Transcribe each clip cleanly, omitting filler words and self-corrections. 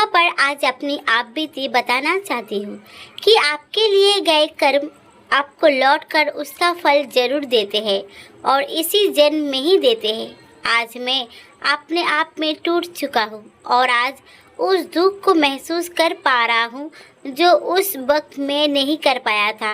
यहाँ पर आज अपनी आप बीती बताना चाहती हूँ कि आपके लिए गए कर्म आपको लौट कर उसका फल जरूर देते हैं और इसी जन्म में ही देते हैं। आज मैं अपने आप में टूट चुका हूँ और आज उस दुख को महसूस कर पा रहा हूँ जो उस वक्त मैं नहीं कर पाया था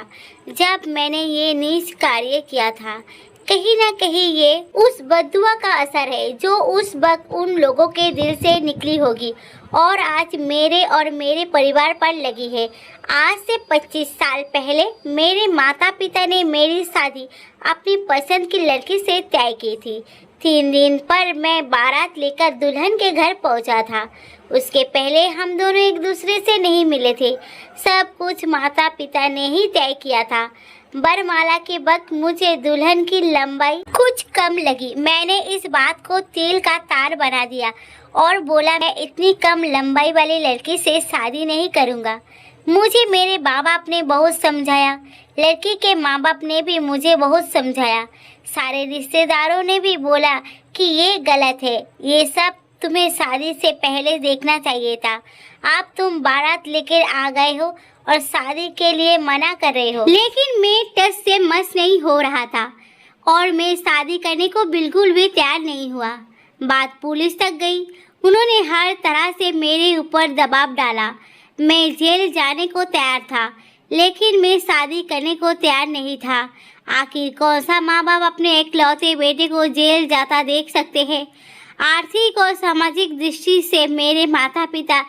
जब मैंने ये नीच कार्य किया था। कहीं ना कहीं ये उस बद्दुआ का असर है जो उस वक्त उन लोगों के दिल से निकली होगी और आज मेरे और मेरे परिवार पर लगी है। आज से 25 साल पहले मेरे माता पिता ने मेरी शादी अपनी पसंद की लड़की से तय की थी। 3 दिन पर मैं बारात लेकर दुल्हन के घर पहुंचा था। उसके पहले हम दोनों एक दूसरे से नहीं मिले थे। सब कुछ माता पिता ने ही तय किया था। बरमाला के वक्त मुझे दुल्हन की लंबाई कुछ कम लगी। मैंने इस बात को तिल का तार बना दिया और बोला मैं इतनी कम लंबाई वाली लड़की से शादी नहीं करूँगा। मुझे मेरे माँ बाप ने बहुत समझाया, लड़की के माँ बाप ने भी मुझे बहुत समझाया, सारे रिश्तेदारों ने भी बोला कि ये गलत है, ये सब तुम्हें शादी से पहले देखना चाहिए था। अब तुम बारात लेकर आ गए हो और शादी के लिए मना कर रहे हो। लेकिन मैं टस से मस नहीं हो रहा था और मैं शादी करने को बिल्कुल भी तैयार नहीं हुआ। बात पुलिस तक गई। उन्होंने हर तरह से मेरे ऊपर दबाव डाला। मैं जेल जाने को तैयार था लेकिन मैं शादी करने को तैयार नहीं था। आखिर कौन सा माँ बाप अपने इकलौते बेटे को जेल जाता देख सकते हैं। आर्थिक और सामाजिक दृष्टि से मेरे माता पिता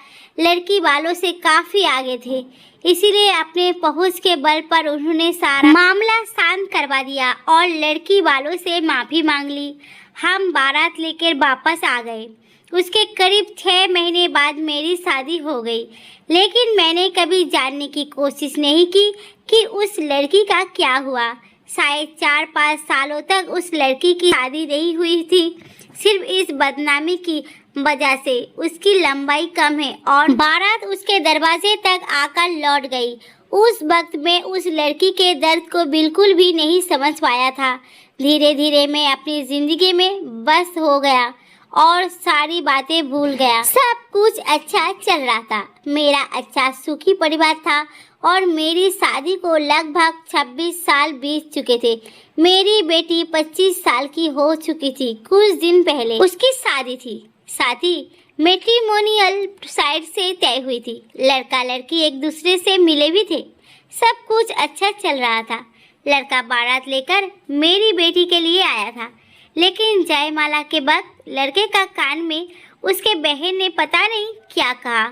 लड़की वालों से काफ़ी आगे थे, इसीलिए अपने पहुंच के बल पर उन्होंने सारा मामला शांत करवा दिया और लड़की वालों से माफ़ी मांग ली। हम बारात लेकर वापस आ गए। उसके करीब 6 महीने बाद मेरी शादी हो गई, लेकिन मैंने कभी जानने की कोशिश नहीं की कि उस लड़की का क्या हुआ। शायद 4-5 सालों तक उस लड़की की शादी नहीं हुई थी, सिर्फ इस बदनामी की वजह से उसकी लंबाई कम है और बारात उसके दरवाजे तक आकर लौट गई। उस वक्त मैं उस लड़की के दर्द को बिल्कुल भी नहीं समझ पाया था। धीरे धीरे मैं अपनी ज़िंदगी में बस हो गया और सारी बातें भूल गया। सब कुछ अच्छा चल रहा था। मेरा अच्छा सुखी परिवार था और मेरी शादी को लगभग 26 साल बीत चुके थे। मेरी बेटी 25 साल की हो चुकी थी। कुछ दिन पहले उसकी शादी थी। शादी मैट्रिमोनियल साइड से तय हुई थी। लड़का लड़की एक दूसरे से मिले भी थे। सब कुछ अच्छा चल रहा था। लड़का बारात लेकर मेरी बेटी के लिए आया था, लेकिन जयमाला के वक्त लड़के का कान में उसके बहन ने पता नहीं क्या कहा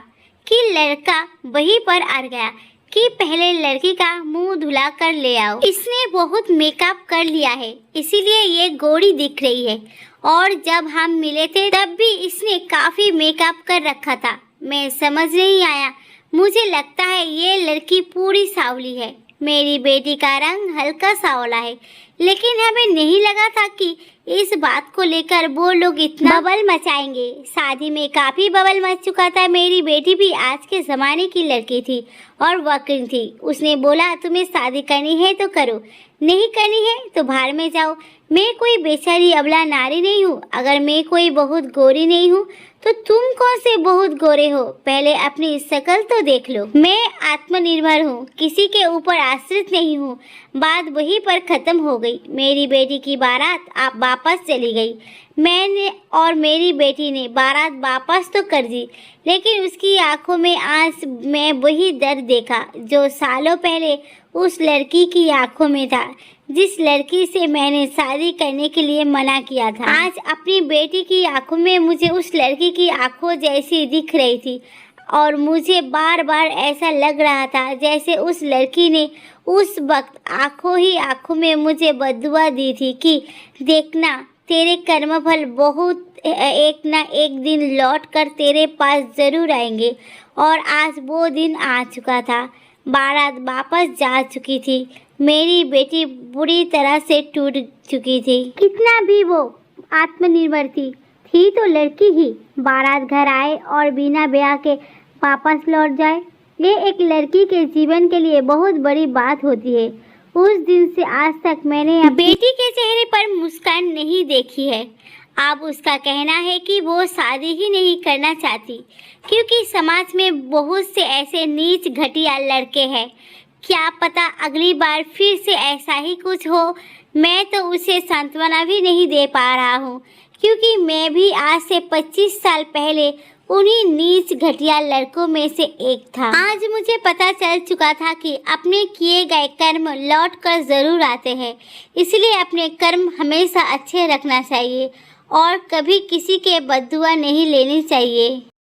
कि लड़का वहीं पर अड़ गया कि पहले लड़की का मुंह धुला कर ले आओ। इसने बहुत मेकअप कर लिया है, इसीलिए ये गोरी दिख रही है और जब हम मिले थे तब भी इसने काफ़ी मेकअप कर रखा था। मैं समझ नहीं आया, मुझे लगता है ये लड़की पूरी सांवली है। मेरी बेटी का रंग हल्का सांवला है, लेकिन हमें नहीं लगा था कि इस बात को लेकर वो लोग इतना बबल मचाएंगे। शादी में काफ़ी बबल मच चुका था। मेरी बेटी भी आज के ज़माने की लड़की थी और वकील थी। उसने बोला तुम्हें शादी करनी है तो करो, नहीं करनी है तो बाहर में जाओ। मैं कोई बेचारी अबला नारी नहीं हूँ। अगर मैं कोई बहुत गोरी नहीं हूँ तो तुम कौन से बहुत गोरे हो? पहले अपनी शक्ल तो देख लो। मैं आत्मनिर्भर हूँ, किसी के ऊपर आश्रित नहीं हूँ। बात वहीं पर ख़त्म हो गई। मेरी बेटी की बारात आप वापस चली गई। मैंने और मेरी बेटी ने बारात वापस तो कर दी, लेकिन उसकी आंखों में आज मैं वही दर्द देखा जो सालों पहले उस लड़की की आंखों में था, जिस लड़की से मैंने शादी करने के लिए मना किया था। आज अपनी बेटी की आंखों में मुझे उस लड़की की आंखों जैसी दिख रही थी और मुझे बार बार ऐसा लग रहा था जैसे उस लड़की ने उस वक्त आंखों ही आंखों में मुझे बद्दुआ दी थी कि देखना तेरे कर्मफल बहुत एक ना एक दिन लौट कर तेरे पास ज़रूर आएंगे। और आज वो दिन आ चुका था। बारात वापस जा चुकी थी। मेरी बेटी बुरी तरह से टूट चुकी थी। कितना भी वो आत्मनिर्भर थी तो लड़की ही। बारात घर आए और बिना ब्याह के वापस लौट जाए, ये एक लड़की के जीवन के लिए बहुत बड़ी बात होती है। उस दिन से आज तक मैंने बेटी के चेहरे पर मुस्कान नहीं देखी है। अब उसका कहना है कि वो शादी ही नहीं करना चाहती क्योंकि समाज में बहुत से ऐसे नीच घटिया लड़के हैं। क्या पता अगली बार फिर से ऐसा ही कुछ हो। मैं तो उसे सांत्वना भी नहीं दे पा रहा हूँ क्योंकि मैं भी आज से 25 साल पहले उन्हीं नीच घटिया लड़कों में से एक था। आज मुझे पता चल चुका था कि अपने किए गए कर्म लौट कर ज़रूर आते हैं, इसलिए अपने कर्म हमेशा अच्छे रखना चाहिए और कभी किसी के बद्दुआ नहीं लेनी चाहिए।